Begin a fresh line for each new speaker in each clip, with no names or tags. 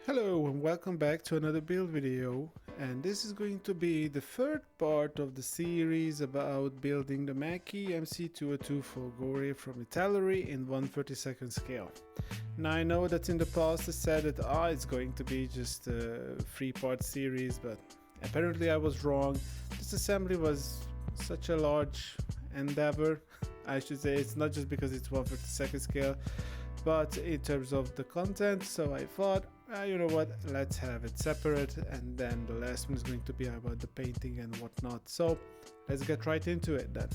Hello and welcome back to another build video, and this is going to be the third part of the series about building the Macchi C.202 Folgore from Italeri in 1/32 scale. Now I know that in the past I said that it's going to be just a 3-part series, but apparently I was wrong. This assembly was such a large endeavor. I should say it's not just because it's 1/32 scale, but in terms of the content, so I thought, you know what, let's have it separate, and then the last one is going to be about the painting and whatnot. So let's get right into it then.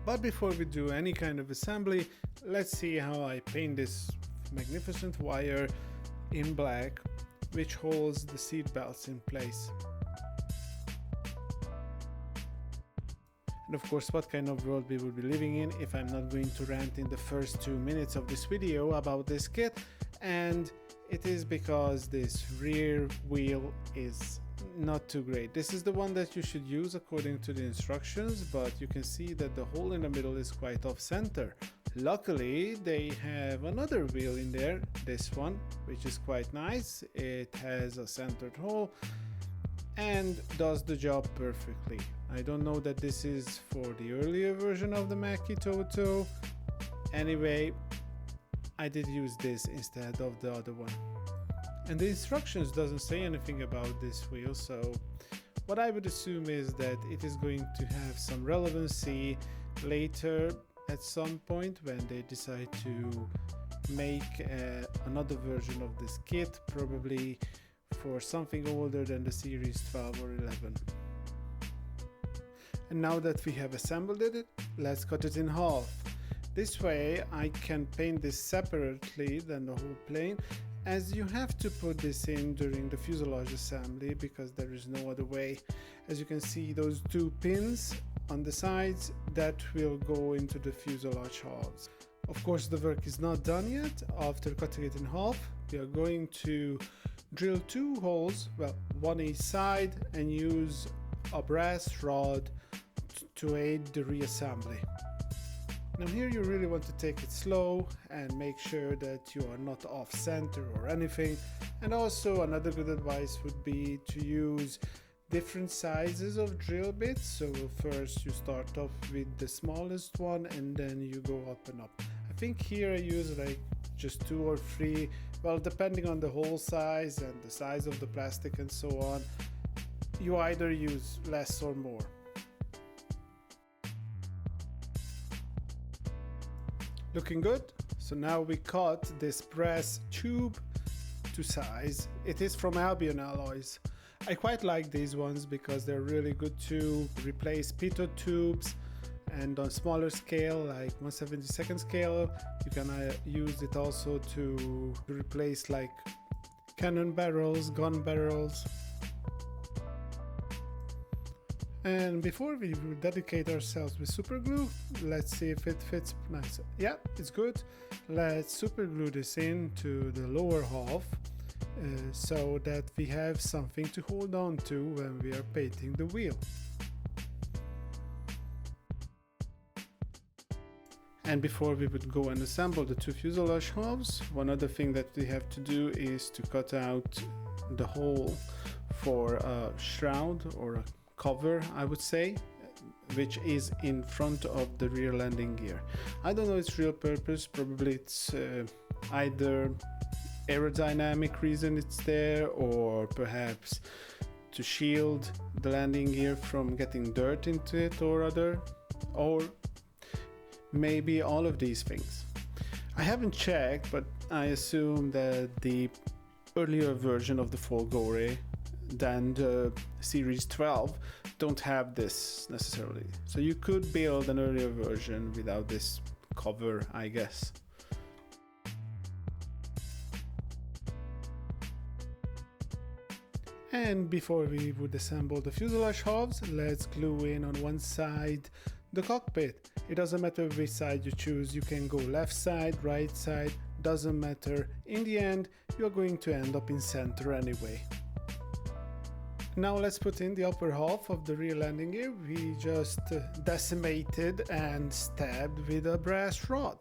But before we do any kind of assembly, let's see how I paint this magnificent wire in black, which holds the seat belts in place. And of course, what kind of world we will be living in if I'm not going to rant in the first 2 minutes of this video about this kit. And it is because this rear wheel is not too great. This is the one that you should use according to the instructions, but you can see that the hole in the middle is quite off center. Luckily, they have another wheel in there, this one, which is quite nice. It has a centered hole and does the job perfectly. I don't know that this is for the earlier version of the Macchi C.202. Anyway, I did use this instead of the other one. And the instructions doesn't say anything about this wheel, so what I would assume is that it is going to have some relevancy later at some point when they decide to make another version of this kit, probably for something older than the series 12 or 11. And now that we have assembled it, let's cut it in half. This way I can paint this separately than the whole plane, as you have to put this in during the fuselage assembly because there is no other way. As you can see, those 2 pins on the sides that will go into the fuselage halves. Of course, the work is not done yet. After cutting it in half, we are going to drill 2 holes, well, one each side, and use a brass rod to aid the reassembly. Now here you really want to take it slow and make sure that you are not off center or anything. And also another good advice would be to use different sizes of drill bits. So first you start off with the smallest one and then you go up and up. I think here I use like just 2 or 3, well, depending on the hole size and the size of the plastic and so on, you either use less or more. Looking good. So now we cut this brass tube to size. It is from Albion Alloys. I quite like these ones because they're really good to replace pitot tubes, and on smaller scale like 1/72 scale you can use it also to replace like cannon barrels, gun barrels. And before we dedicate ourselves with super glue, let's see if it fits nice. Yeah, it's good. Let's super glue this into the lower half so that we have something to hold on to when we are painting the wheel. And before we would go and assemble the 2 fuselage halves, one other thing that we have to do is to cut out the hole for a shroud or a cover, I would say, which is in front of the rear landing gear. I don't know its real purpose. Probably it's either aerodynamic reason it's there, or perhaps to shield the landing gear from getting dirt into it or other, or maybe all of these things. I haven't checked, but I assume that the earlier version of the Folgore than the series 12 don't have this necessarily. So you could build an earlier version without this cover, I guess. And before we would assemble the fuselage halves, let's glue in on one side the cockpit. It doesn't matter which side you choose. You can go left side, right side, doesn't matter. In the end, you're going to end up in center anyway. Now let's put in the upper half of the rear landing gear. We just decimated and stabbed with a brass rod.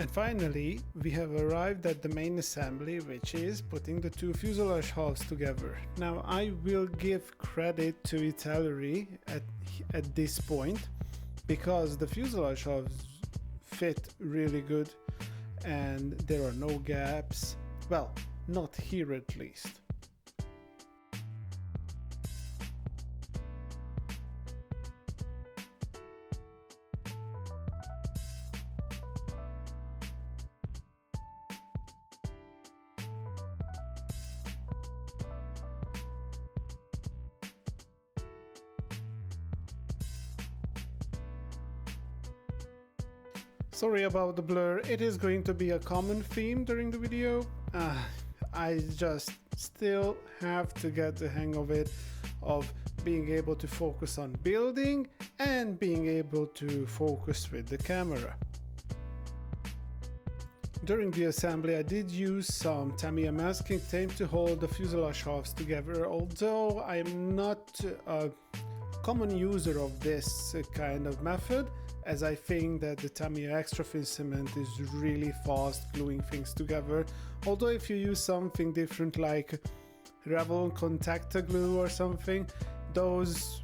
And finally, we have arrived at the main assembly, which is putting the two fuselage halves together. Now, I will give credit to Italeri at this point, because the fuselage halves fit really good and there are no gaps. Well, not here at least. Sorry about the blur, it is going to be a common theme during the video. I just still have to get the hang of it, of being able to focus on building and being able to focus with the camera. During the assembly I did use some Tamiya masking tape to hold the fuselage halves together, although I'm not a common user of this kind of method, as I think that the Tamiya extra thin cement is really fast gluing things together. Although if you use something different like Revlon contactor glue or something, those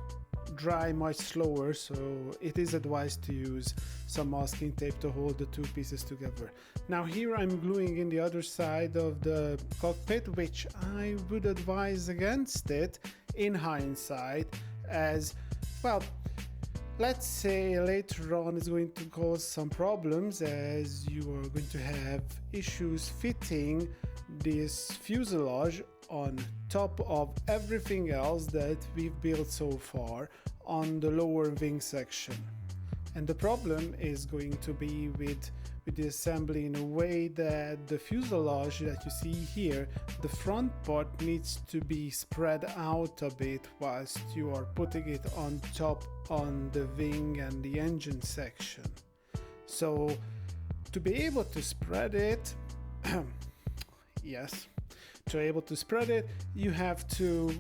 dry much slower, so it is advised to use some masking tape to hold the two pieces together. Now here I'm gluing in the other side of the cockpit, which I would advise against it in hindsight, as well, let's say later on it's going to cause some problems, as you are going to have issues fitting this fuselage on top of everything else that we've built so far on the lower wing section. And the problem is going to be with the assembly in a way that the fuselage that you see here, the front part needs to be spread out a bit whilst you are putting it on top on the wing and the engine section. So to be able to spread it, yes, to be able to spread it, you have to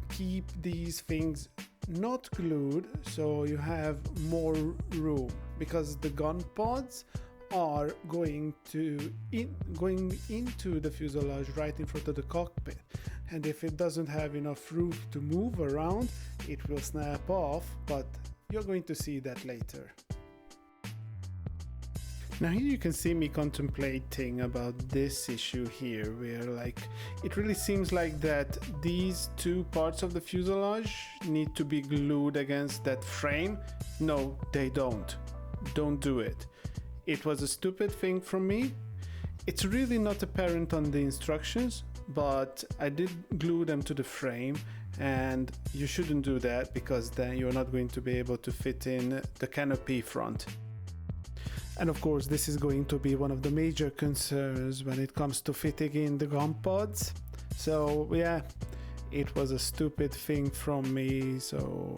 keep these things not glued, so you have more room, because the gun pods are going into the fuselage right in front of the cockpit, and if it doesn't have enough room to move around, it will snap off, but you're going to see that later. Now here you can see me contemplating about this issue here, where like it really seems like that these two parts of the fuselage need to be glued against that frame. No, they don't. Don't do it. It was a stupid thing from me. It's really not apparent on the instructions, but I did glue them to the frame, and you shouldn't do that, because then you're not going to be able to fit in the canopy front. And of course, this is going to be one of the major concerns when it comes to fitting in the gun pods. So yeah, it was a stupid thing from me, so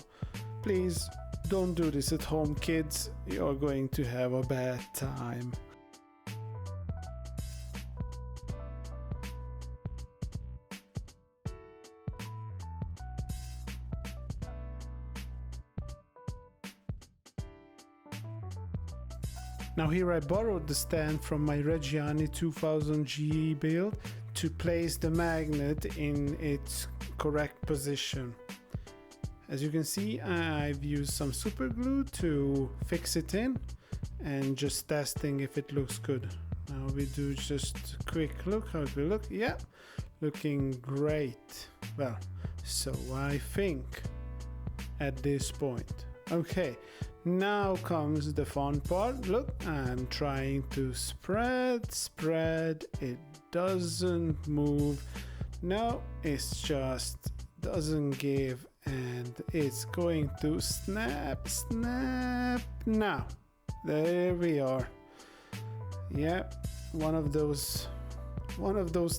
please don't do this at home, kids. You're going to have a bad time. Now here I borrowed the stand from my Reggiani 2000 GE build to place the magnet in its correct position. As you can see, I've used some super glue to fix it in and just testing if it looks good. Now we do just a quick look how it will look. Yeah, looking great. Well, so I think at this point. Okay. Now comes the fun part. Look, I'm trying to spread, it doesn't move. No, it's just doesn't give, and it's going to snap. Now, there we are. Yeah, one of those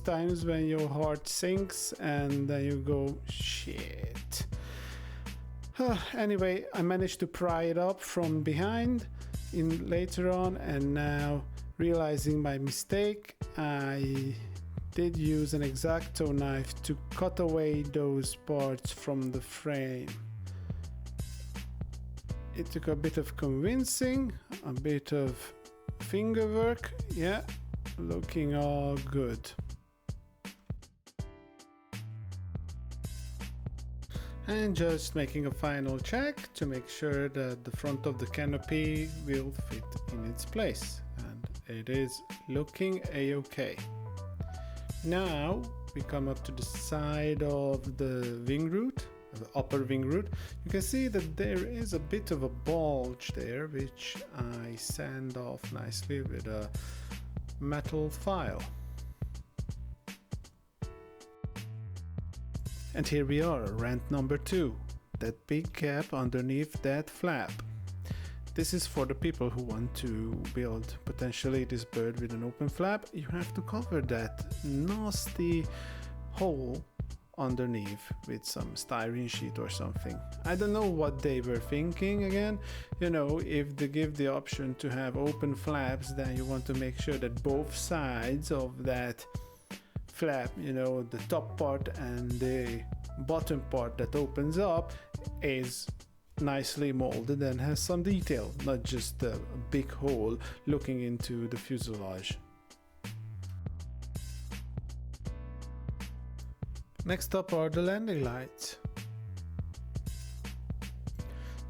times when your heart sinks and then you go, shit. Anyway, I managed to pry it up from behind later on, and now realizing my mistake, I did use an X-Acto knife to cut away those parts from the frame. It took a bit of convincing, a bit of finger work, yeah, looking all good. And just making a final check to make sure that the front of the canopy will fit in its place, and it is looking a-okay. Now we come up to the side of the wing root, the upper wing root. You can see that there is a bit of a bulge there, which I sand off nicely with a metal file. And here we are, rant number 2, that big gap underneath that flap. This is for the people who want to build potentially this bird with an open flap. You have to cover that nasty hole underneath with some styrene sheet or something. I don't know what they were thinking again. You know, if they give the option to have open flaps, then you want to make sure that both sides of that flap, you know, the top part and the bottom part that opens up, is nicely molded and has some detail, not just a big hole looking into the fuselage. Next up are the landing lights.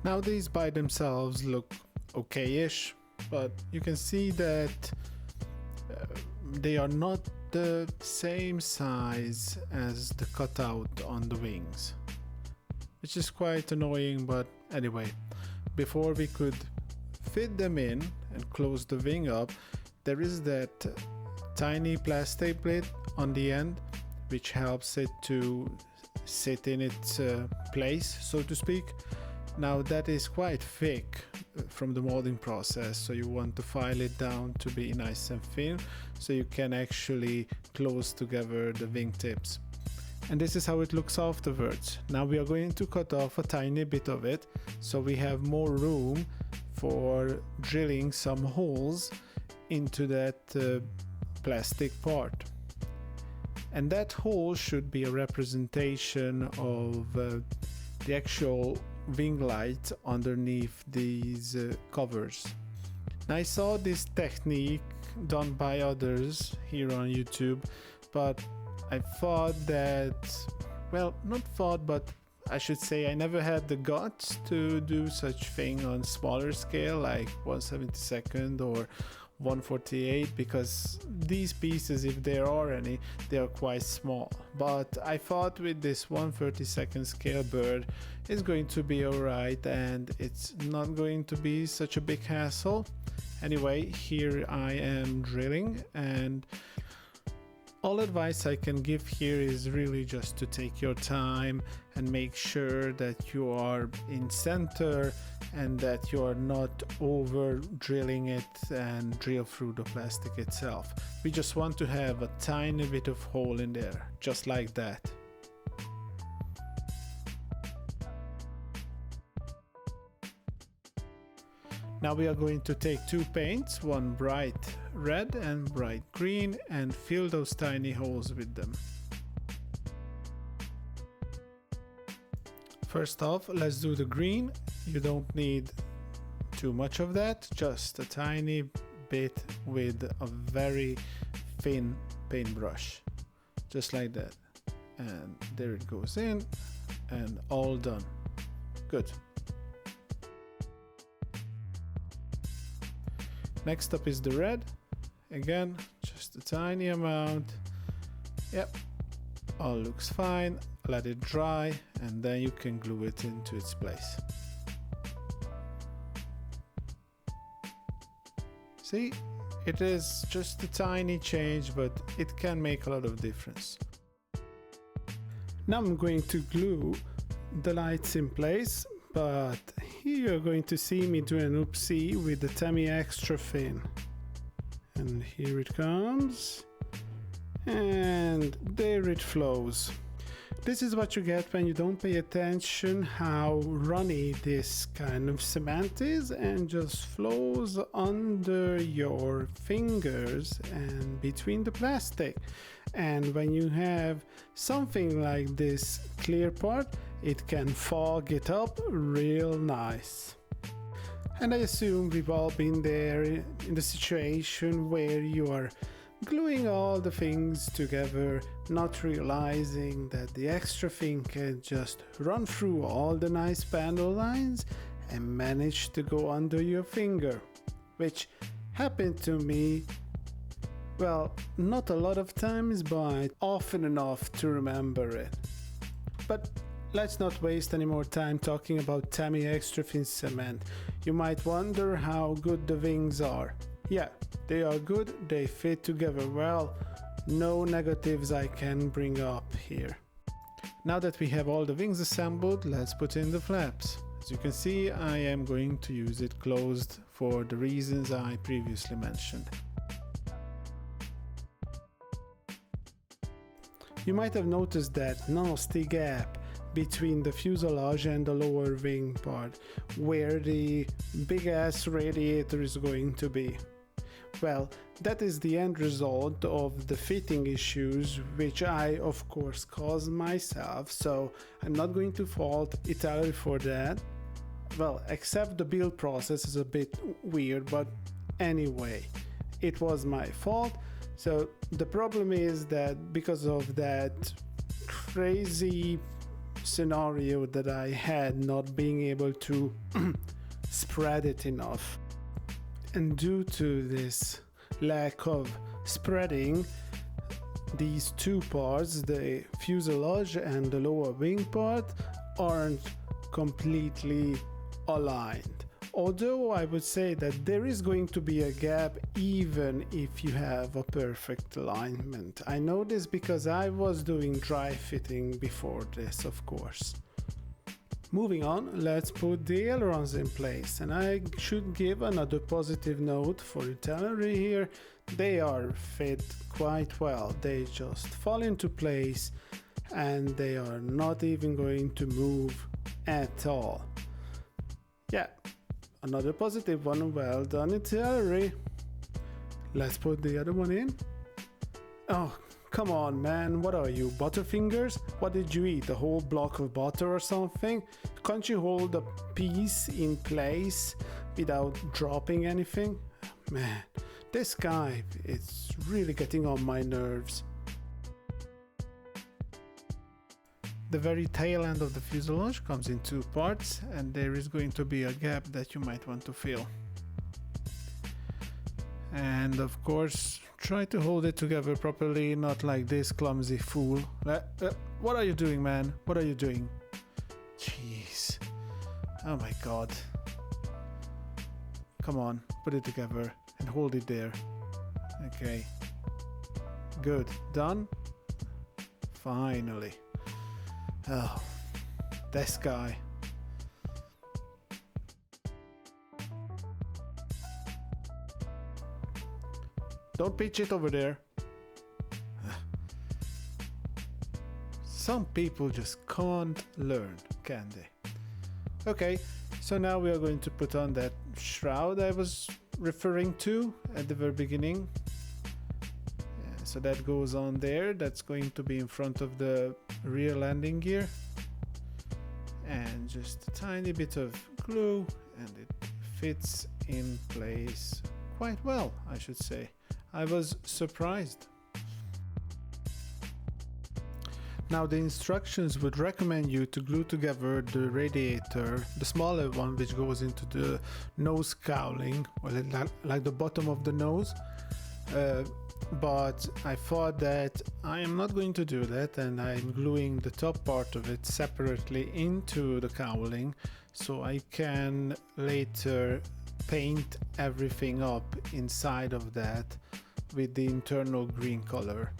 Now these by themselves look okay-ish, but you can see that they are not the same size as the cutout on the wings, which is quite annoying, but anyway, before we could fit them in and close the wing up, there is that tiny plastic plate on the end which helps it to sit in its place, so to speak. Now that is quite thick from the molding process, so you want to file it down to be nice and thin so you can actually close together the wingtips. And this is how it looks afterwards. Now we are going to cut off a tiny bit of it so we have more room for drilling some holes into that plastic part. And that hole should be a representation of the actual wing light underneath these covers. Now, I saw this technique done by others here on YouTube, but I thought that, well, not thought, but I should say I never had the guts to do such thing on smaller scale like 1/72 or 1/48, because these pieces, if there are any, they are quite small. But I thought with this 1/32 scale bird it's going to be alright, and it's not going to be such a big hassle. Anyway, here I am drilling, and all advice I can give here is really just to take your time and make sure that you are in center and that you are not over drilling it and drill through the plastic itself. We just want to have a tiny bit of hole in there, just like that. Now we are going to take two paints, one bright red and bright green, and fill those tiny holes with them. First off, let's do the green. You don't need too much of that, just a tiny bit with a very thin paintbrush, just like that. And there it goes in, and all done. Good. Next up is the red. Again, just a tiny amount. Yep, all looks fine. Let it dry, and then you can glue it into its place. See, it is just a tiny change, but it can make a lot of difference. Now I'm going to glue the lights in place, but here you're going to see me do an oopsie with the Tamiya Extra Thin. And here it comes, and there it flows. This is what you get when you don't pay attention how runny this kind of cement is, and just flows under your fingers and between the plastic. And when you have something like this clear part, it can fog it up real nice. And I assume we've all been there in the situation where you are gluing all the things together, not realizing that the extra thing can just run through all the nice panel lines and manage to go under your finger, which happened to me, well, not a lot of times, but often enough to remember it. But let's not waste any more time talking about Tamiya extra thin cement. You might wonder how good the wings are. Yeah, they are good, they fit together well, no negatives I can bring up here. Now that we have all the wings assembled, let's put in the flaps. As you can see, I am going to use it closed for the reasons I previously mentioned. You might have noticed that nasty gap between the fuselage and the lower wing part, where the big ass radiator is going to be. Well, that is the end result of the fitting issues, which I of course caused myself, so I'm not going to fault Italeri for that. Well, except the build process is a bit weird, but anyway, it was my fault. So the problem is that because of that crazy scenario that I had, not being able to spread it enough, and due to this lack of spreading, these two parts, the fuselage and the lower wing part, aren't completely aligned. Although I would say that there is going to be a gap even if you have a perfect alignment. I know this because I was doing dry fitting before this, of course. Moving on, let's put the ailerons in place, and I should give another positive note for Italeri here. They are fit quite well, they just fall into place and they are not even going to move at all. Yeah, another positive one, well done Italeri. Let's put the other one in. Oh, come on man, what are you, Butterfingers? What did you eat, a whole block of butter or something? Can't you hold a piece in place without dropping anything? Man, this guy, it's really getting on my nerves. The very tail end of the fuselage comes in two parts, and there is going to be a gap that you might want to fill. And of course, try to hold it together properly, not like this clumsy fool. What are you doing, man? What are you doing? Jeez. Oh my god. Come on, put it together and hold it there. Okay. Good. Done? Finally. Oh, this guy. Don't pitch it over there. Some people just can't learn, can they? Okay, so now we are going to put on that shroud I was referring to at the very beginning. So that goes on there, that's going to be in front of the rear landing gear. And just a tiny bit of glue and it fits in place quite well, I should say. I was surprised. Now the instructions would recommend you to glue together the radiator, the smaller one which goes into the nose cowling, or like the bottom of the nose. But I thought that I am not going to do that, and I'm gluing the top part of it separately into the cowling so I can later paint everything up inside of that with the internal green color.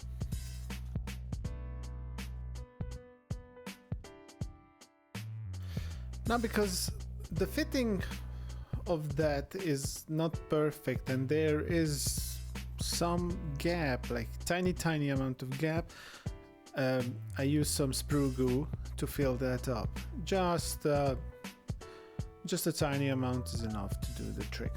Now, because the fitting of that is not perfect and there is some gap, like tiny amount of gap, I use some sprue glue to fill that up. Just a tiny amount is enough to do the trick.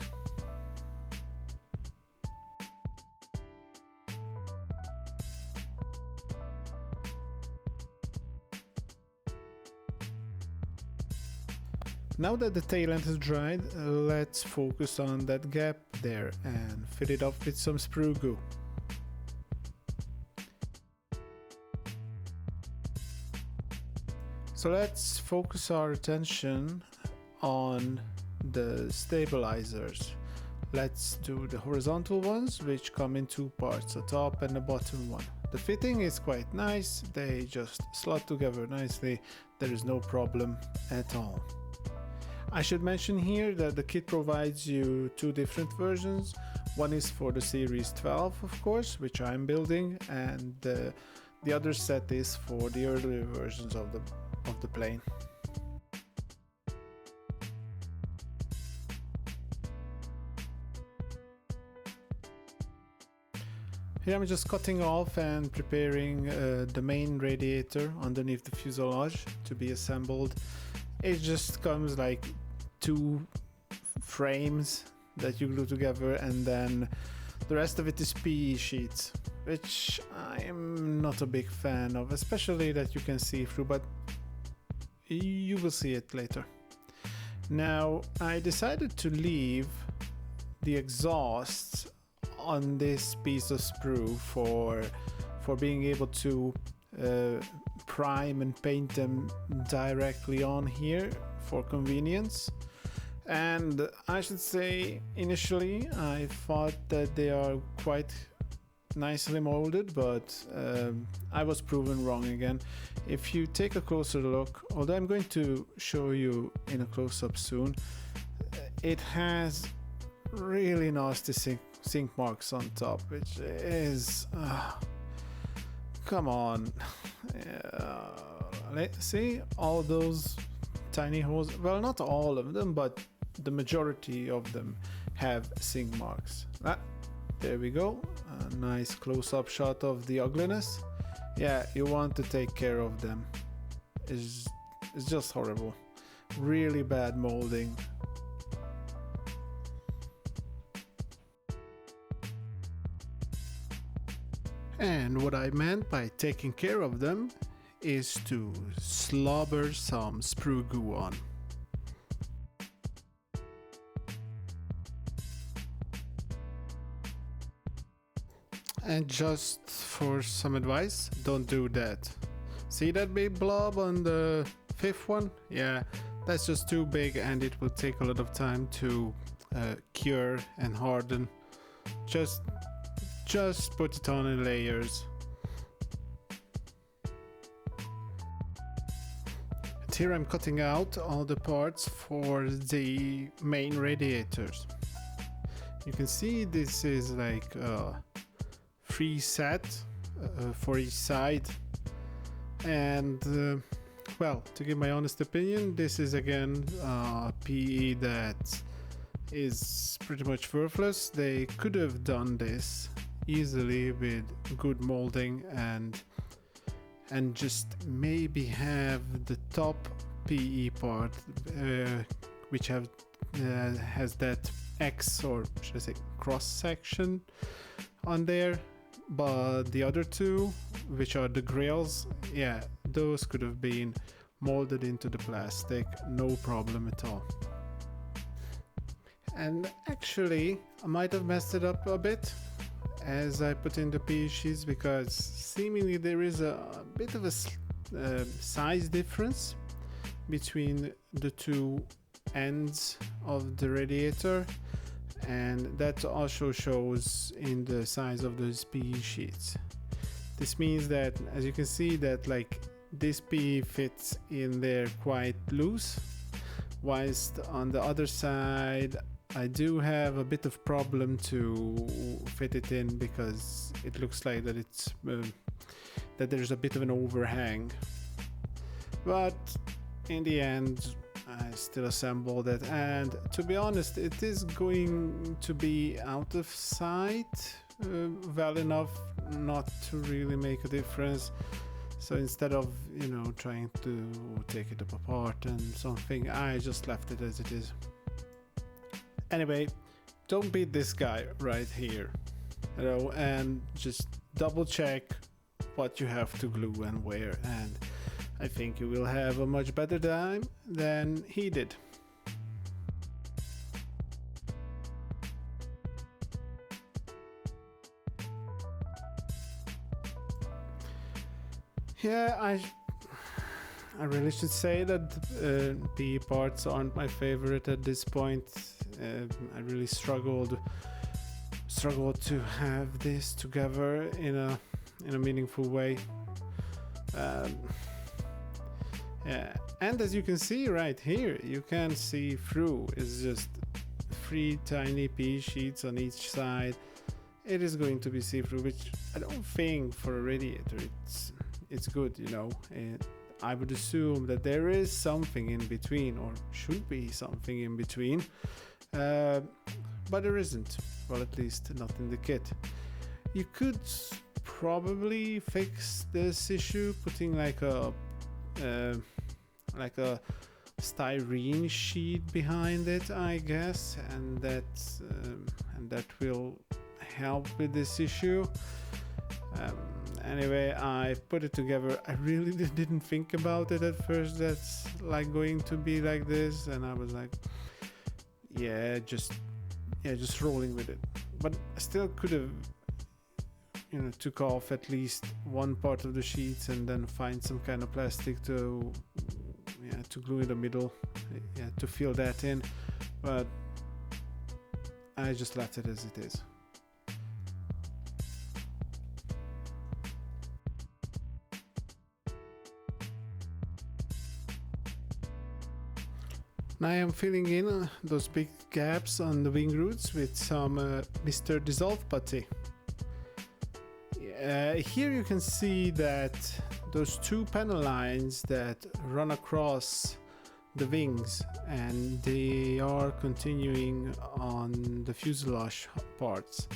Now that the tail end has dried, let's focus on that gap there and fill it up with some sprue goo. So let's focus our attention on the stabilizers. Let's do the horizontal ones, which come in two parts, a top and a bottom one. The fitting is quite nice, they just slot together nicely, there is no problem at all. I should mention here that the kit provides you two different versions. One is for the Series 12, of course, which I'm building, and the other set is for the earlier versions of the plane. Here I'm just cutting off and preparing the main radiator underneath the fuselage to be assembled. It just comes like two frames that you glue together, and then the rest of it is PE sheets, which I'm not a big fan of, especially that you can see through, but you will see it later. Now I decided to leave the exhausts on this piece of sprue for being able to prime and paint them directly on here for convenience. And I should say, initially I thought that they are quite nicely molded, but I was proven wrong again. If you take a closer look, although I'm going to show you in a close-up soon, it has really nasty sink marks on top, which is come on. See all those tiny holes? Well, not all of them, but the majority of them have sink marks. There we go, a nice close-up shot of the ugliness. Yeah, you want to take care of them. It's just horrible, really bad molding. And what I meant by taking care of them is to slobber some sprue goo on. And just for some advice, don't do that. See that big blob on the fifth one? Yeah, that's just too big and it will take a lot of time to cure and harden. Just put it on in layers. And here I'm cutting out all the parts for the main radiators. You can see this is like free set for each side, and well, to give my honest opinion, this is again PE that is pretty much worthless. They could have done this easily with good molding and just maybe have the top PE part which has that X, or should I say cross section on there, but the other two, which are the grills, yeah, those could have been molded into the plastic, no problem at all. And actually I might have messed it up a bit as I put in the PE sheets, because seemingly there is a bit of a size difference between the two ends of the radiator, and that also shows in the size of those PE sheets. This means that, as you can see, that like this PE fits in there quite loose, whilst on the other side I do have a bit of problem to fit it in, because it looks like that it's that there's a bit of an overhang. But in the end I still assembled it, and to be honest, it is going to be out of sight well enough not to really make a difference. So instead of, you know, trying to take it apart and something, I just left it as it is. Anyway, don't beat this guy right here, you know, and just double check what you have to glue and where, and I think you will have a much better time than he did. Yeah, I really should say that PE parts aren't my favorite at this point. I really struggled to have this together in a meaningful way. Yeah, and as you can see right here, you can see through. It's just 3 tiny PE sheets on each side. It is going to be see-through, which I don't think for a radiator it's good, you know. And I would assume that there is something in between, or should be something in between, but there isn't. Well, at least not in the kit. You could probably fix this issue putting like a styrene sheet behind it, I guess, and that will help with this issue. Anyway, I put it together. I really didn't think about it at first that's like going to be like this, and I was like, just rolling with it. But I still could have, took off at least one part of the sheets and then find some kind of plastic to glue in the middle, to fill that in. But I just left it as it is. Now I am filling in those big gaps on the wing roots with some Mr. Dissolve putty. Here you can see that those 2 panel lines that run across the wings, and they are continuing on the fuselage parts.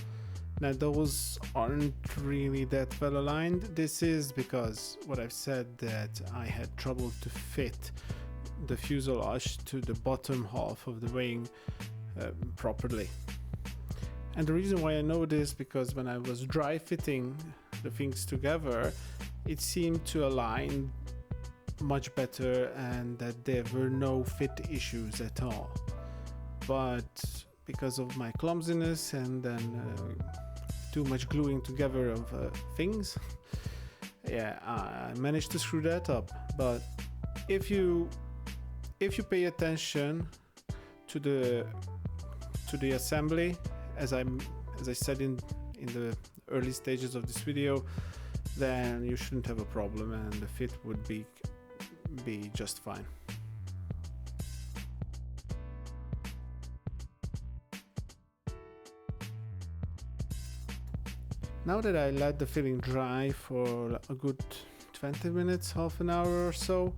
Now those aren't really that well aligned. This is because what I've said, that I had trouble to fit the fuselage to the bottom half of the wing properly. And the reason why I know this, because when I was dry fitting the things together, it seemed to align much better and that there were no fit issues at all. But because of my clumsiness and then too much gluing together of things, I managed to screw that up. But if you pay attention to the assembly, as I said in the early stages of this video, then you shouldn't have a problem and the fit would be just fine. Now that I let the filling dry for a good 20 minutes, half an hour or so,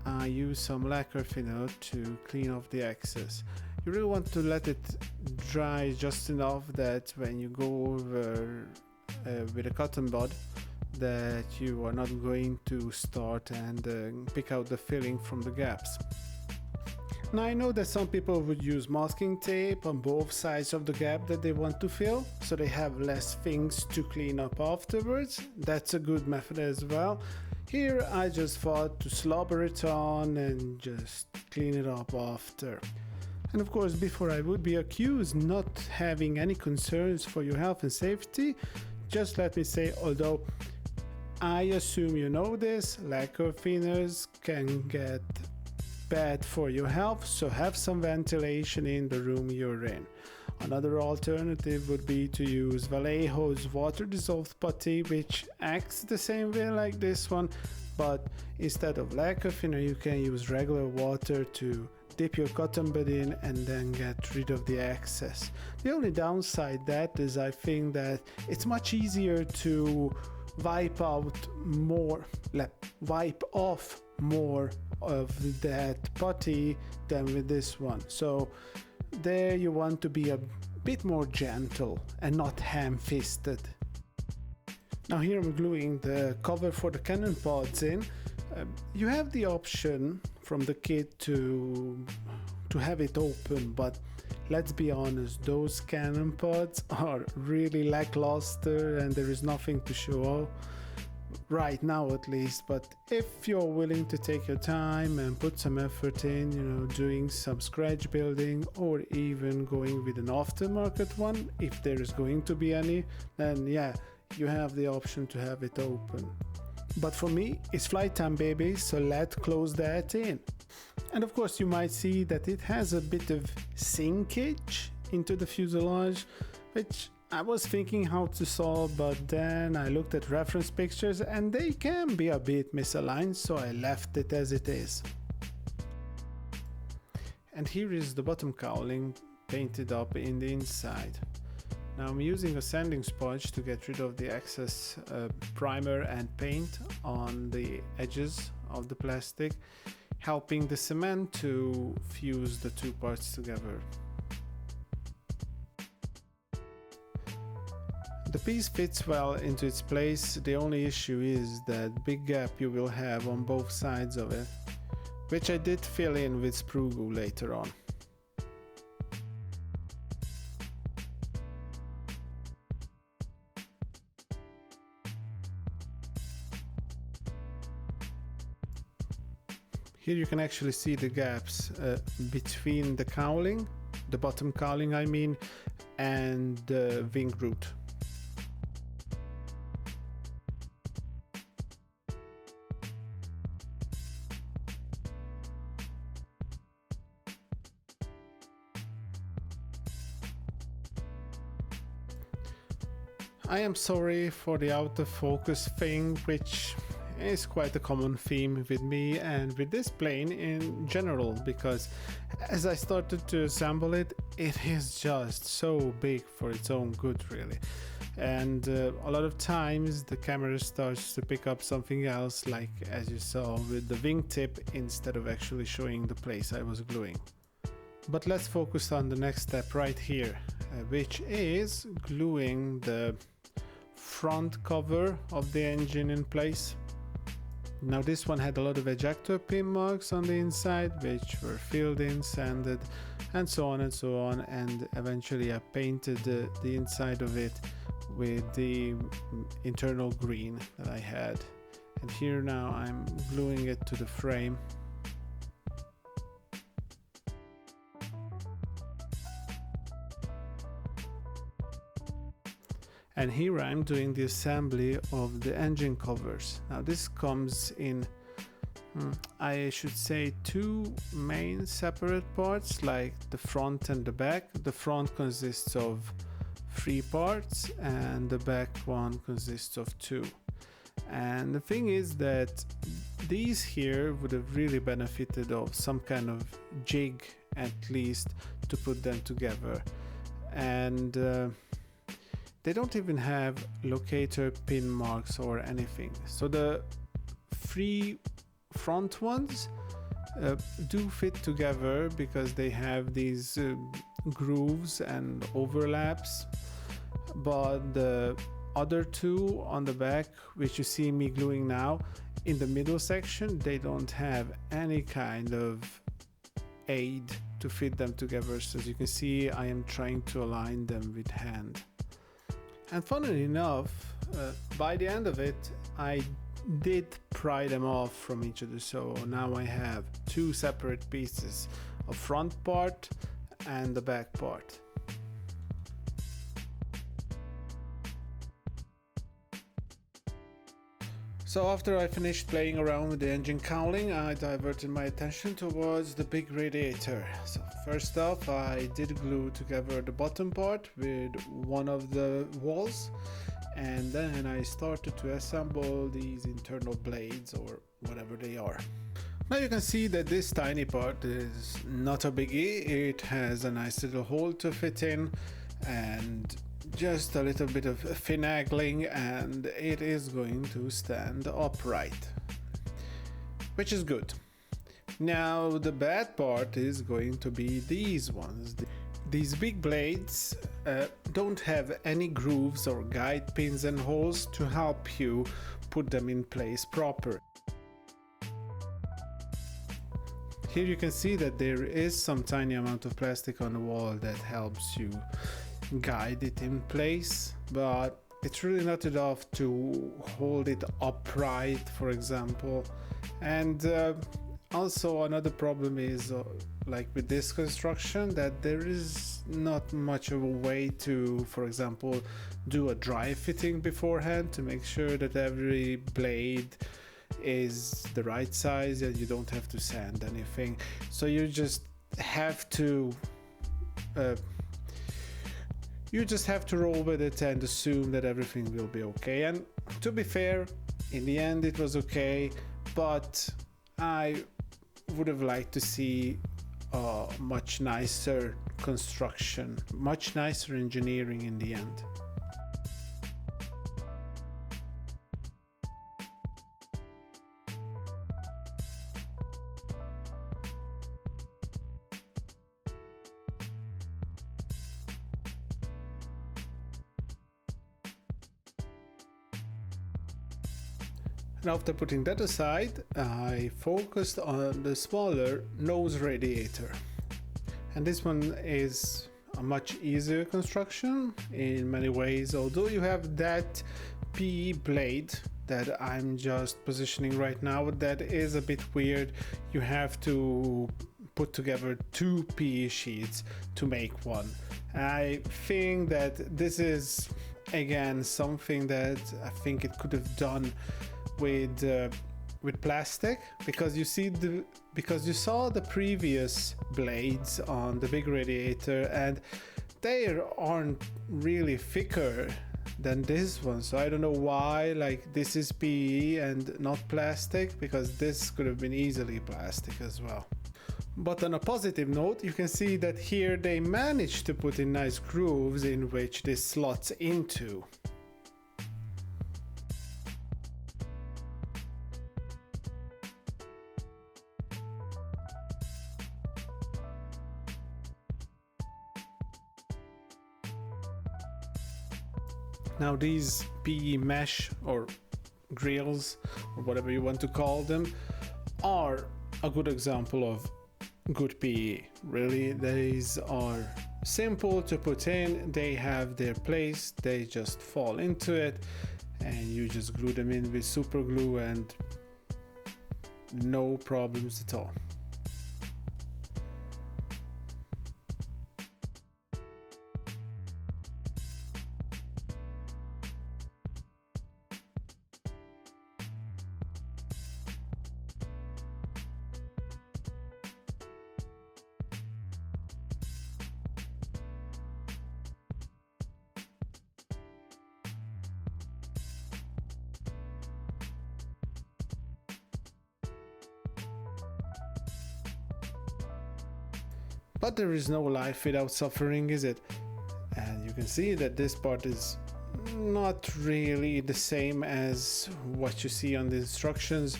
I use some lacquer thinner to clean off the excess. You really want to let it dry just enough that when you go over with a cotton bud, that you are not going to start and pick out the filling from the gaps. Now I know that some people would use masking tape on both sides of the gap that they want to fill, so they have less things to clean up afterwards. That's a good method as well. Here I just thought to slobber it on and just clean it up after. And of course, before I would be accused not having any concerns for your health and safety, just let me say, although I assume you know this, lacquer thinners can get bad for your health, so have some ventilation in the room you're in. Another alternative would be to use Vallejo's water dissolved putty, which acts the same way like this one, but instead of lacquer thinner you can use regular water to dip your cotton bud in and then get rid of the excess. The only downside that is, I think that it's much easier to wipe off more of that putty than with this one. So there you want to be a bit more gentle and not ham-fisted. Now here I'm gluing the cover for the cannon pods in. You have the option from the kit to have it open, but let's be honest, those cannon pods are really lackluster and there is nothing to show right now, at least. But if you're willing to take your time and put some effort in, doing some scratch building or even going with an aftermarket one, if there is going to be any, then you have the option to have it open. But for me, it's flight time, baby, so let's close that in. And of course, you might see that it has a bit of sinkage into the fuselage, which I was thinking how to solve, but then I looked at reference pictures and they can be a bit misaligned, so I left it as it is. And here is the bottom cowling painted up in the inside. Now I'm using a sanding sponge to get rid of the excess primer and paint on the edges of the plastic, helping the cement to fuse the two parts together. The piece fits well into its place. The only issue is that big gap you will have on both sides of it, which I did fill in with sprue glue later on. Here you can actually see the gaps between the cowling, the bottom cowling I mean, and the wing root. I am sorry for the out of focus thing, which is quite a common theme with me and with this plane in general, because as I started to assemble it, it is just so big for its own good, really. And a lot of times the camera starts to pick up something else, like as you saw with the wingtip, instead of actually showing the place I was gluing. But let's focus on the next step right here, which is gluing the front cover of the engine in place. Now this one had a lot of ejector pin marks on the inside, which were filled in, sanded, and so on and so on, and eventually I painted the inside of it with the internal green that I had. And here now I'm gluing it to the frame. And here I'm doing the assembly of the engine covers. Now this comes in, I should say, two main separate parts, like the front and the back. The front consists of 3 parts and the back one consists of 2. And the thing is that these here would have really benefited of some kind of jig at least to put them together. And they don't even have locator pin marks or anything. So the 3 front ones do fit together because they have these grooves and overlaps, but the other 2 on the back, which you see me gluing now, in the middle section, they don't have any kind of aid to fit them together. So as you can see, I am trying to align them with hand. And funnily enough, by the end of it, I did pry them off from each other, so now I have 2 separate pieces, a front part and the back part. So after I finished playing around with the engine cowling, I diverted my attention towards the big radiator. So first off, I did glue together the bottom part with one of the walls, and then I started to assemble these internal blades or whatever they are. Now you can see that this tiny part is not a biggie. It has a nice little hole to fit in and just a little bit of finagling, and it is going to stand upright, which is good. Now the bad part is going to be these ones. These big blades don't have any grooves or guide pins and holes to help you put them in place proper. Here you can see that there is some tiny amount of plastic on the wall that helps you guide it in place, but it's really not enough to hold it upright, for example. And Also, another problem is like with this construction, that there is not much of a way to, for example, do a dry fitting beforehand to make sure that every blade is the right size and you don't have to sand anything. So you just have to roll with it and assume that everything will be okay. And to be fair, in the end it was okay, but I would have liked to see a much nicer construction, much nicer engineering in the end. And after putting that aside, I focused on the smaller nose radiator. And this one is a much easier construction in many ways, although you have that PE blade that I'm just positioning right now that is a bit weird. You have to put together two PE sheets to make one. I think that this is again something that I think it could have done with plastic, because you saw the previous blades on the big radiator and they aren't really thicker than this one. So I don't know why like this is PE and not plastic, because this could have been easily plastic as well. But on a positive note, you can see that here they managed to put in nice grooves in which this slots into. Now these PE mesh or grills or whatever you want to call them are a good example of good PE. Really, these are simple to put in, they have their place, they just fall into it and you just glue them in with super glue and no problems at all. But there is no life without suffering, is it? And you can see that this part is not really the same as what you see on the instructions.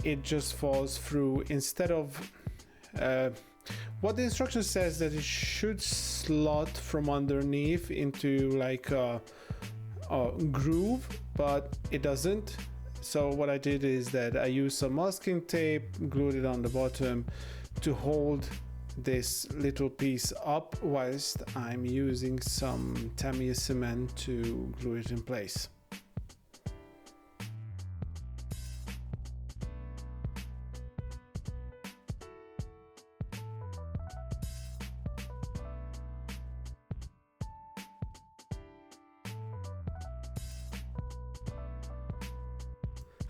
It just falls through. Instead of what the instruction says, that it should slot from underneath into like a groove, but it doesn't. So what I did is that I used some masking tape, glued it on the bottom to hold this little piece up whilst I'm using some Tamiya cement to glue it in place.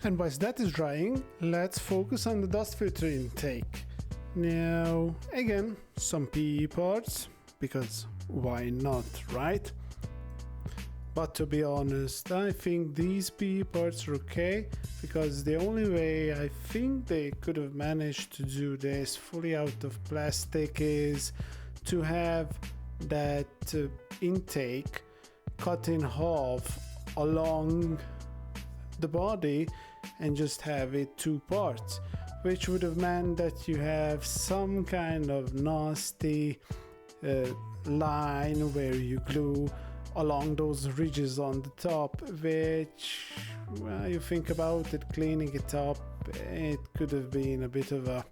And whilst that is drying, let's focus on the dust filter intake. Now, again, some PE parts, because why not, right? But to be honest, I think these PE parts are okay, because the only way I think they could have managed to do this fully out of plastic is to have that intake cut in half along the body and just have it two parts, which would have meant that you have some kind of nasty line where you glue along those ridges on the top, which, well, you think about it, cleaning it up, it could have been a bit of a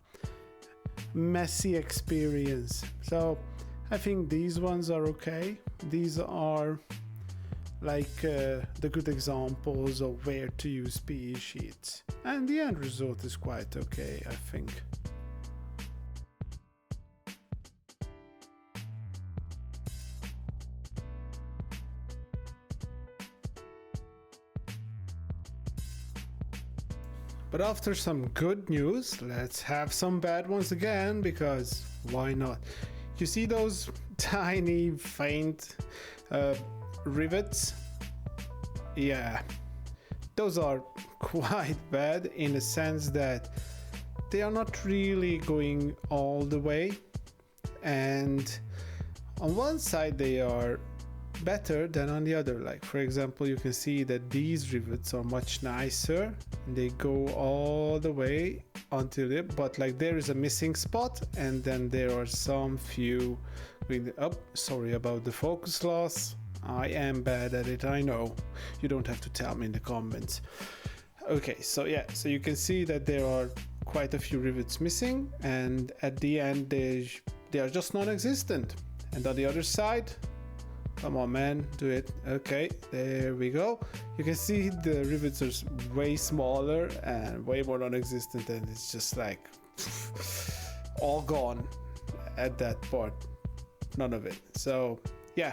messy experience. So I think these ones are okay. These are like the good examples of where to use PE sheets. And the end result is quite okay, I think. But after some good news, let's have some bad ones again, because why not? You see those tiny, faint rivets? Yeah, those are quite bad in the sense that they are not really going all the way, and on one side they are better than on the other. Like for example, you can see that these rivets are much nicer, they go all the way until it, but like there is a missing spot, and then there are some few going up. Sorry about the focus loss, I am bad at it, I know, you don't have to tell me in the comments. Okay, so yeah, so you can see that there are quite a few rivets missing, and at the end they are just non-existent. And on the other side, come on man, do it. Okay, there we go. You can see the rivets are way smaller and way more non-existent, and it's just like all gone at that part, none of it. So yeah,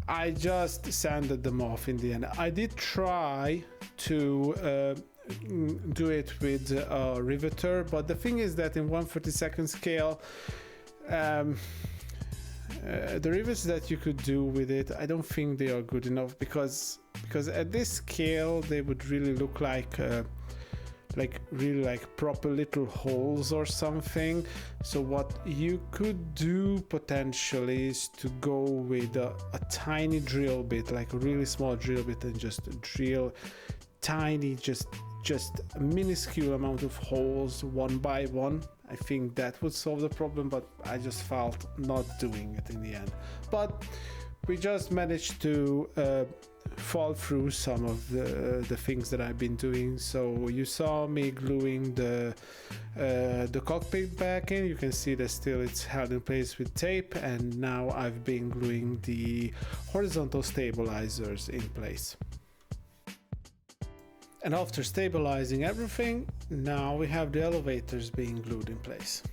I just sanded them off in the end. I did try to do it with a riveter, but the thing is that in 1/32 scale, the rivets that you could do with it, I don't think they are good enough, because at this scale they would really look like really like proper little holes or something. So what you could do potentially is to go with a tiny drill bit, like a really small drill bit, and just drill tiny, just a minuscule amount of holes one by one. I think that would solve the problem, but I just felt not doing it in the end. But we just managed to fall through some of the things that I've been doing. So you saw me gluing the cockpit back in. You can see that still it's held in place with tape, and now I've been gluing the horizontal stabilizers in place. And after stabilizing everything, now we have the elevators being glued in place.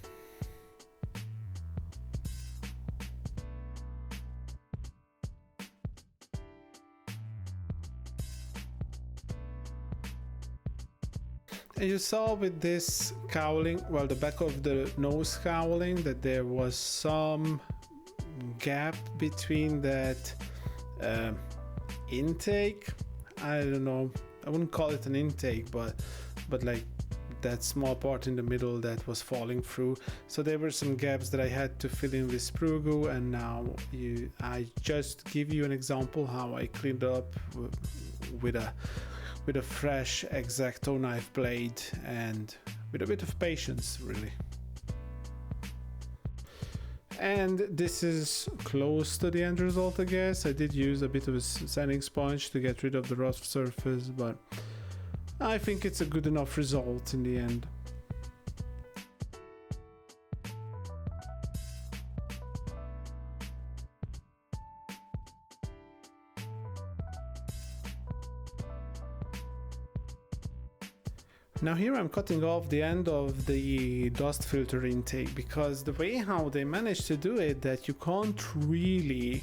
And you saw with this cowling, well, the back of the nose cowling, that there was some gap between that intake. I don't know, I wouldn't call it an intake, but like that small part in the middle that was falling through. So there were some gaps that I had to fill in with sprue glue, and now I just give you an example how I cleaned up with a fresh X-Acto knife blade and with a bit of patience, really. And this is close to the end result, I guess. I did use a bit of a sanding sponge to get rid of the rough surface, but I think it's a good enough result in the end. Now here I'm cutting off the end of the dust filter intake, because the way how they managed to do it, that you can't really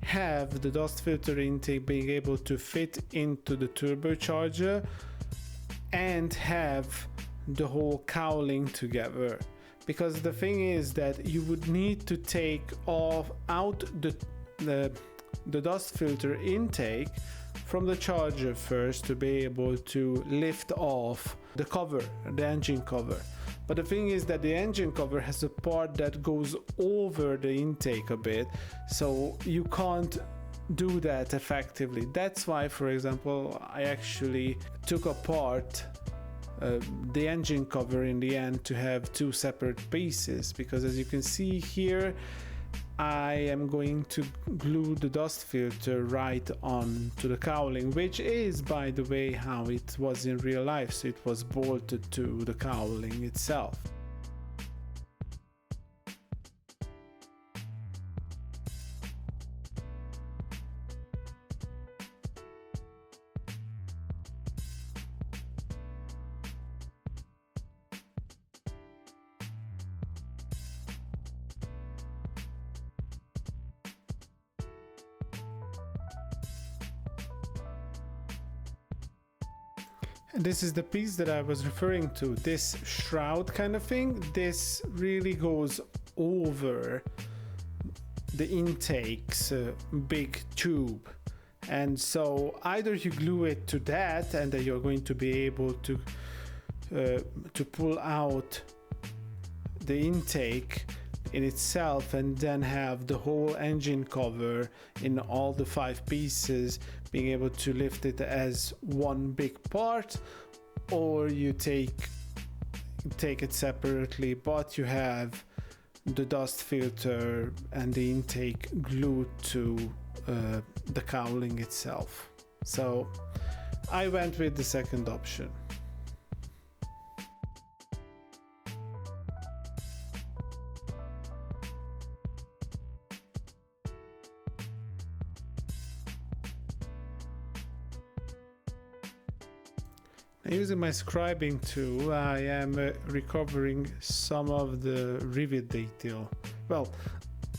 have the dust filter intake being able to fit into the turbocharger and have the whole cowling together. Because the thing is that you would need to take out the dust filter intake from the charger first to be able to lift off the cover, the engine cover. But the thing is that the engine cover has a part that goes over the intake a bit, so you can't do that effectively. That's why, for example, I actually took apart the engine cover in the end to have two separate pieces, because as you can see here, I am going to glue the dust filter right on to the cowling, which is, by the way, how it was in real life. So it was bolted to the cowling itself. And this is the piece that I was referring to, this shroud kind of thing. This really goes over the intake's big tube. And so either you glue it to that and then you're going to be able to pull out the intake in itself and then have the whole engine cover in all the 5 pieces, being able to lift it as one big part, or you take it separately, but you have the dust filter and the intake glued to the cowling itself. So I went with the second option. Using my scribing tool, I am recovering some of the rivet detail. Well,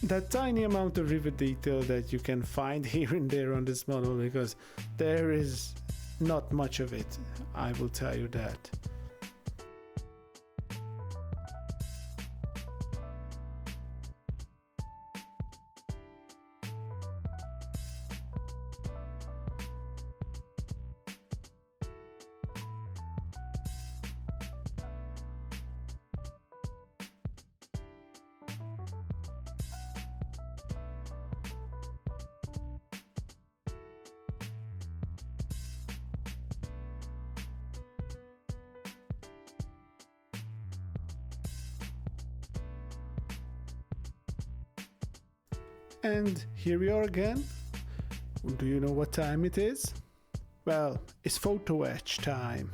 that tiny amount of rivet detail that you can find here and there on this model, because there is not much of it, I will tell you that. And here we are again. Do you know what time it is? Well, it's photo etch time.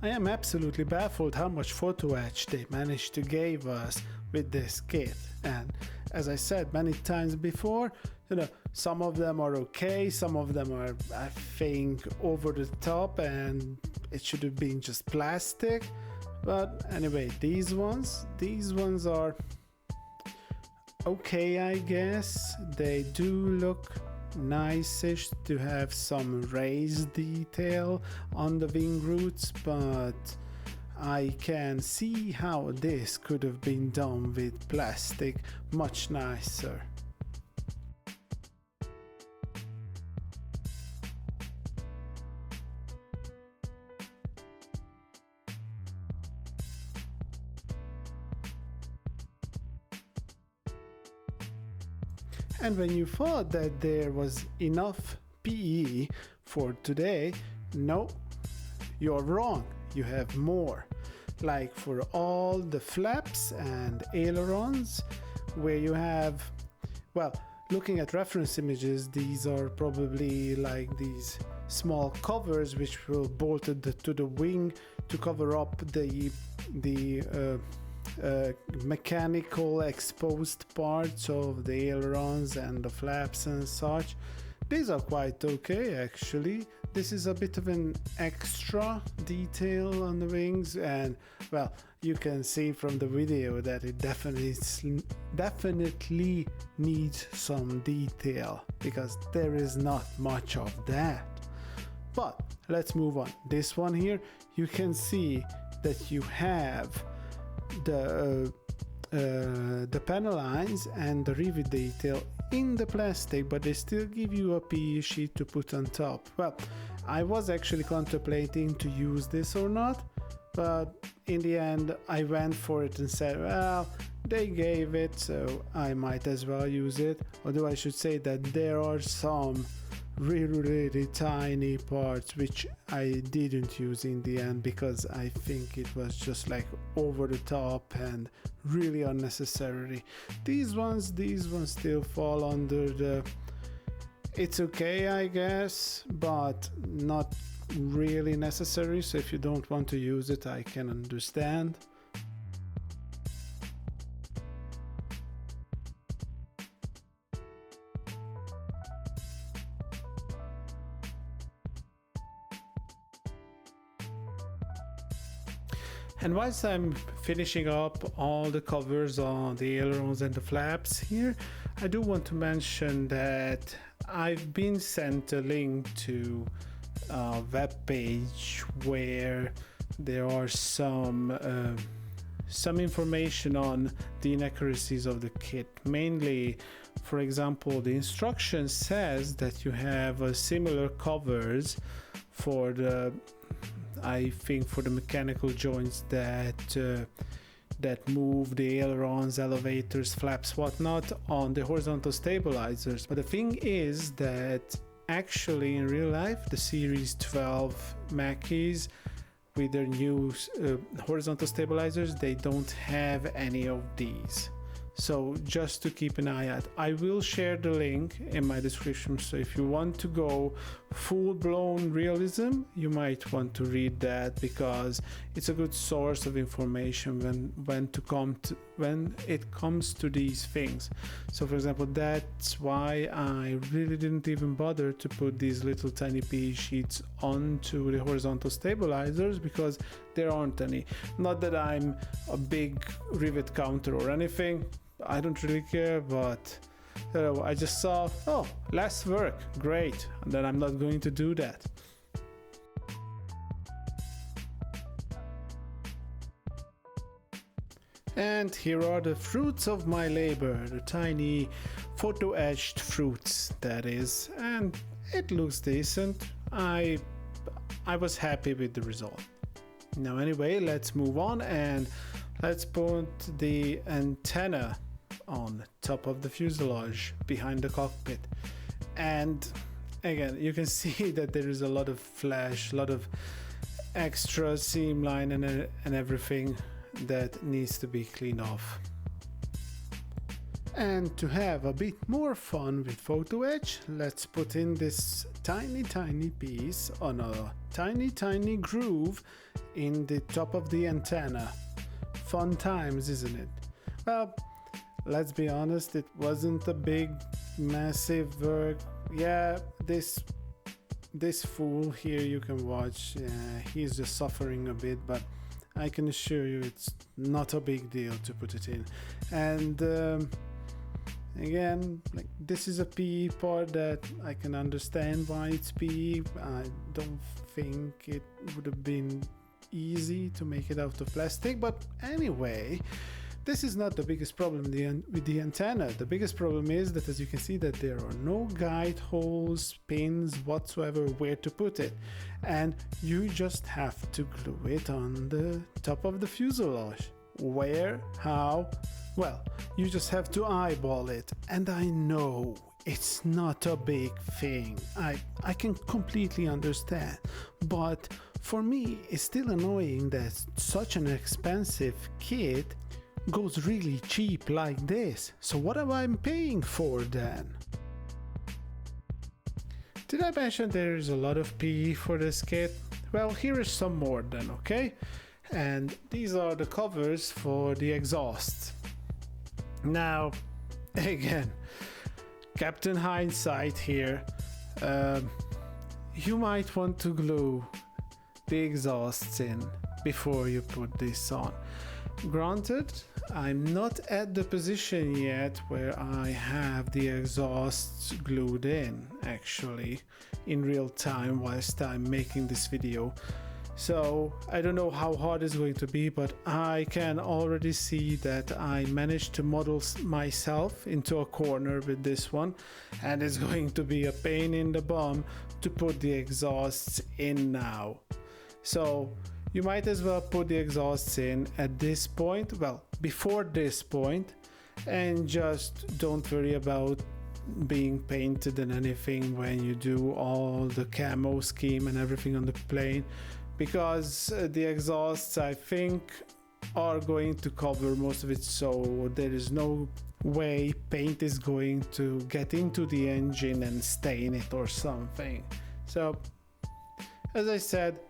I am absolutely baffled how much photo etch they managed to give us with this kit. And as I said many times before, some of them are okay, some of them are, I think, over the top and it should have been just plastic. But anyway, these ones are okay, I guess. They do look nice-ish to have some raised detail on the wing roots, but I can see how this could have been done with plastic much nicer. And when you thought that there was enough PE for today, no, you're wrong. You have more. Like for all the flaps and ailerons, where you have, well, looking at reference images, these are probably like these small covers which will bolted to the wing to cover up the mechanical exposed parts of the ailerons and the flaps and such. These are quite okay actually. This is a bit of an extra detail on the wings, and well, you can see from the video that it definitely needs some detail, because there is not much of that. But let's move on. This one here, you can see that you have the panel lines and the rivet detail in the plastic, but they still give you a PE sheet to put on top. Well, I was actually contemplating to use this or not, but in the end I went for it and said, well, they gave it, so I might as well use it. Although I should say that there are some really tiny parts which I didn't use in the end, because I think it was just like over the top and really unnecessary. These ones still fall under the it's okay, I guess, but not really necessary. So if you don't want to use it, I can understand. And whilst I'm finishing up all the covers on the ailerons and the flaps here, I do want to mention that I've been sent a link to web page where there are some information on the inaccuracies of the kit. Mainly, for example, the instruction says that you have similar covers for the, I think, for the mechanical joints that move the ailerons, elevators, flaps, whatnot on the horizontal stabilizers. But the thing is that actually in real life, the Series 12 Macchis with their new horizontal stabilizers, they don't have any of these. So just to keep an eye out, I will share the link in my description. So if you want to go full-blown realism, you might want to read that, because it's a good source of information when it comes to these things. So for example, that's why I really didn't even bother to put these little tiny PE sheets onto the horizontal stabilizers, because there aren't any. Not that I'm a big rivet counter or anything, I don't really care, but I just saw, oh, less work, great, and then I'm not going to do that. And here are the fruits of my labor, the tiny photo etched fruits, that is, and it looks decent. I was happy with the result. Now anyway, let's move on and let's put the antenna on top of the fuselage behind the cockpit. And again, you can see that there is a lot of flash, a lot of extra seam line and everything that needs to be cleaned off. And to have a bit more fun with photo etch, let's put in this tiny piece on a tiny groove in the top of the antenna. Fun times, isn't it? Well, let's be honest, it wasn't a big, massive work. Yeah, this fool here you can watch, he's just suffering a bit, but I can assure you it's not a big deal to put it in. And again, like, this is a PE part that I can understand why it's PE. I don't think it would have been easy to make it out of plastic, but anyway, this is not the biggest problem with the antenna. The biggest problem is that, as you can see, that there are no guide holes, pins whatsoever where to put it, and you just have to glue it on the top of the fuselage. Where? How? Well, you just have to eyeball it, and I know it's not a big thing. I can completely understand, but for me it's still annoying that such an expensive kit goes really cheap like this. So what am I paying for then? Did I mention there is a lot of PE for this kit? Well, here is some more then, okay? And these are the covers for the exhaust. Now, again, Captain Hindsight here. You might want to glue the exhausts in before you put this on. Granted, I'm not at the position yet where I have the exhausts glued in, actually, in real time whilst I'm making this video. So I don't know how hard it's going to be, but I can already see that I managed to model myself into a corner with this one, and it's going to be a pain in the bum to put the exhausts in now. So you might as well put the exhausts in at this point, well, before this point, and just don't worry about being painted and anything when you do all the camo scheme and everything on the plane, because the exhausts, I think, are going to cover most of it, so there is no way paint is going to get into the engine and stain it or something. So as I said,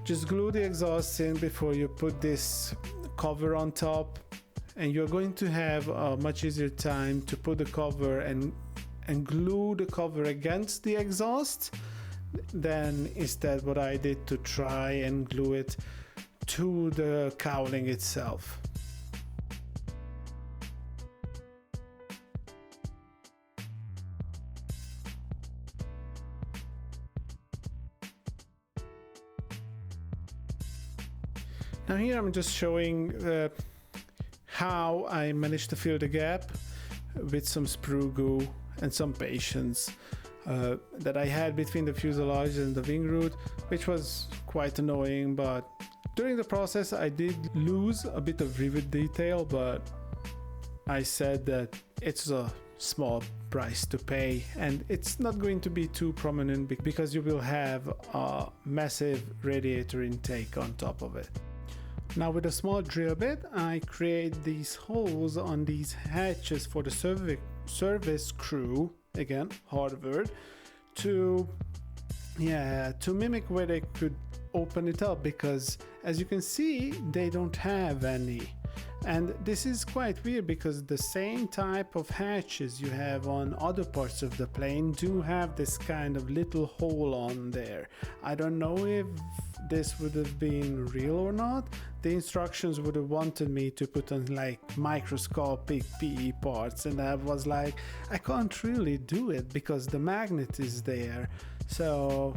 just glue the exhausts in before you put this cover on top, and you're going to have a much easier time to put the cover and glue the cover against the exhaust than instead what I did to try and glue it to the cowling itself. Now here I'm just showing how I managed to fill the gap with some sprue glue and some patience that I had between the fuselage and the wing root, which was quite annoying, but during the process I did lose a bit of rivet detail, but I said that it's a small price to pay and it's not going to be too prominent because you will have a massive radiator intake on top of it. Now with a small drill bit I create these holes on these hatches for the service crew, again hard word, to mimic where they could open it up, because as you can see they don't have any. And this is quite weird because the same type of hatches you have on other parts of the plane do have this kind of little hole on there. I don't know if this would have been real or not. The instructions would have wanted me to put on like microscopic PE parts, and I was like, I can't really do it because the magnet is there. So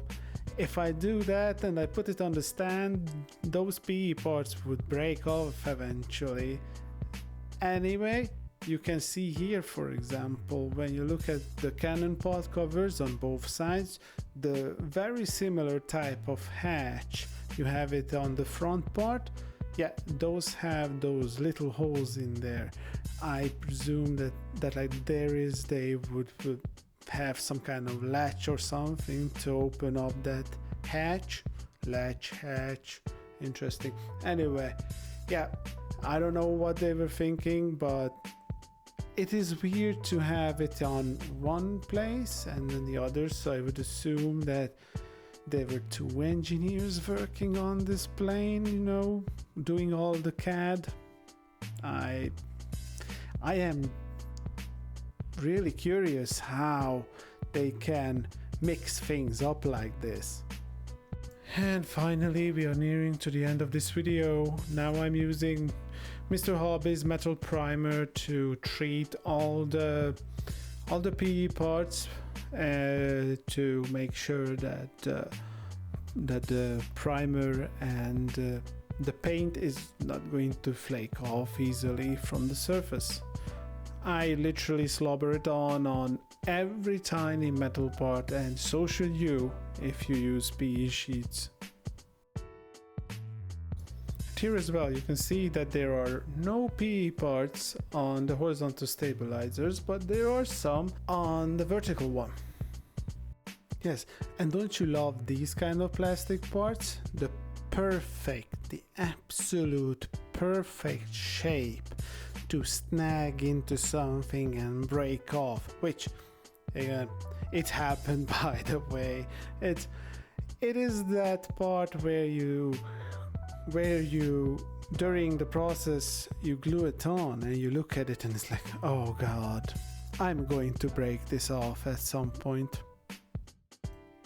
if I do that and I put it on the stand, those PE parts would break off eventually. Anyway, you can see here, for example, when you look at the cannon pod covers on both sides, the very similar type of hatch, you have it on the front part. Yeah, those have those little holes in there. I presume that like they would have some kind of latch or something to open up that hatch. Hatch, interesting. Anyway, yeah, I don't know what they were thinking, but it is weird to have it on one place and then the other, so I would assume that there were two engineers working on this plane, you know, doing all the CAD. I am really curious how they can mix things up like this. And finally we are nearing to the end of this video. Now I'm using Mr. Hobby's metal primer to treat all the PE parts to make sure that the primer and the paint is not going to flake off easily from the surface. I literally slobber it on every tiny metal part, and so should you if you use PE sheets. Here as well you can see that there are no PE parts on the horizontal stabilizers, but there are some on the vertical one. Yes, and don't you love these kind of plastic parts? The absolute perfect shape to snag into something and break off, which again, it happened by the way. It is that part where you during the process you glue it on and you look at it and it's like, oh god, I'm going to break this off at some point.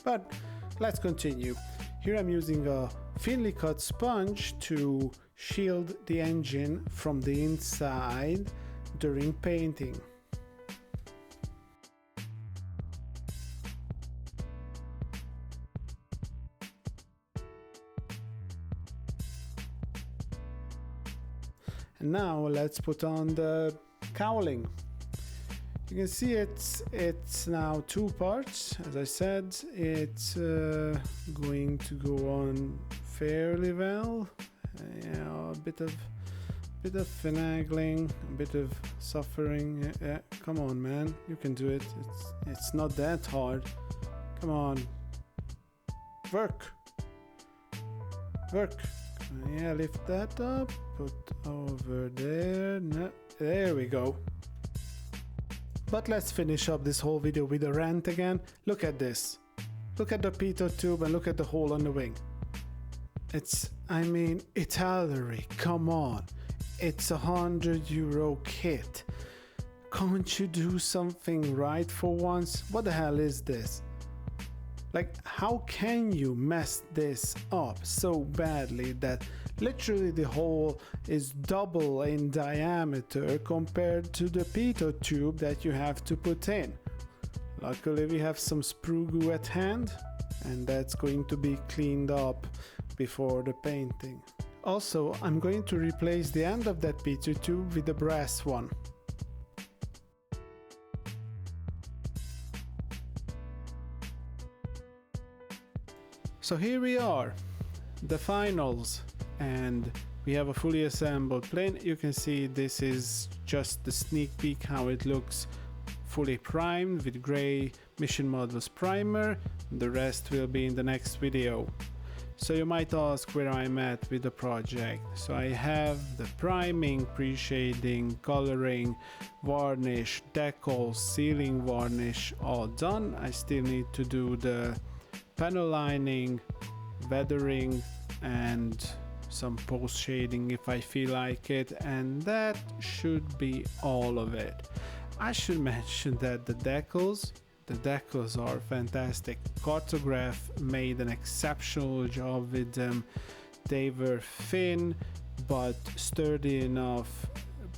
But let's continue. Here I'm using a thinly cut sponge to shield the engine from the inside during painting. And now let's put on the cowling. You can see it's now two parts. As I said, it's going to go on fairly well. A bit of finagling, a bit of suffering. Come on, man, you can do it. It's not that hard. Come on, work. Yeah, lift that up. Put over there. No, there we go. But let's finish up this whole video with a rant again. Look at this. Look at the pitot tube and look at the hole on the wing. Italeri, come on. It's €100 kit. Can't you do something right for once? What the hell is this? Like, how can you mess this up so badly that literally the hole is double in diameter compared to the pitot tube that you have to put in? Luckily we have some sprue glue at hand, and that's going to be cleaned up before the painting. Also, I'm going to replace the end of that pizza tube with a brass one. So here we are, the finals, and we have a fully assembled plane. You can see this is just the sneak peek how it looks fully primed with gray mission models primer. The rest will be in the next video. So you might ask where I'm at with the project. So I have the priming, pre-shading, coloring, varnish, decals, sealing varnish all done. I still need to do the panel lining, weathering, and some post shading if I feel like it, and that should be all of it. I should mention that the decals are fantastic. Cartograph made an exceptional job with them. They were thin but sturdy enough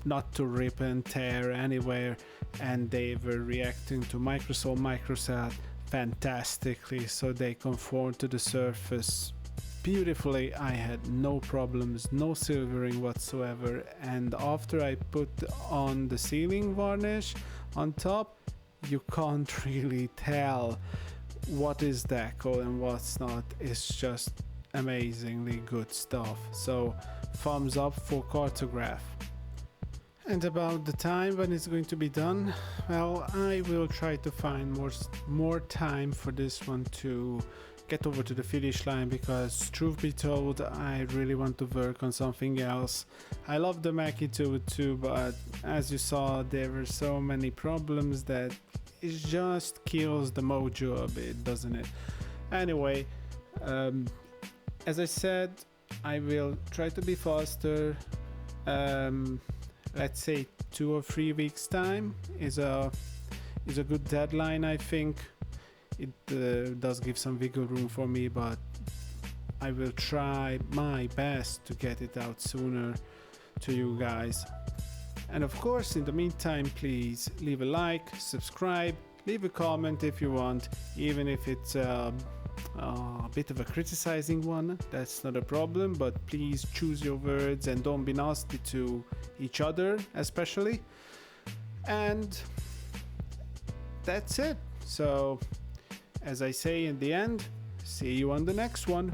not to rip and tear anywhere, and they were reacting to microcell fantastically, so they conformed to the surface beautifully. I had no problems, no silvering whatsoever, and after I put on the sealing varnish on top, you can't really tell what is decal and what's not. It's just amazingly good stuff. So thumbs up for Cartograph. And about the time when it's going to be done, well, I will try to find more time for this one to get over to the finish line, because truth be told, I really want to work on something else. I love the Macchi C.202, but as you saw, there were so many problems that it just kills the mojo a bit, doesn't it? Anyway, as I said, I will try to be faster. Let's say 2 or 3 weeks time is a good deadline. I think it does give some wiggle room for me, but I will try my best to get it out sooner to you guys. And of course, in the meantime, please leave a like, subscribe, leave a comment if you want, even if it's a bit of a criticizing one. That's not a problem, but please choose your words and don't be nasty to each other especially. And that's it. So as I say in the end, see you on the next one.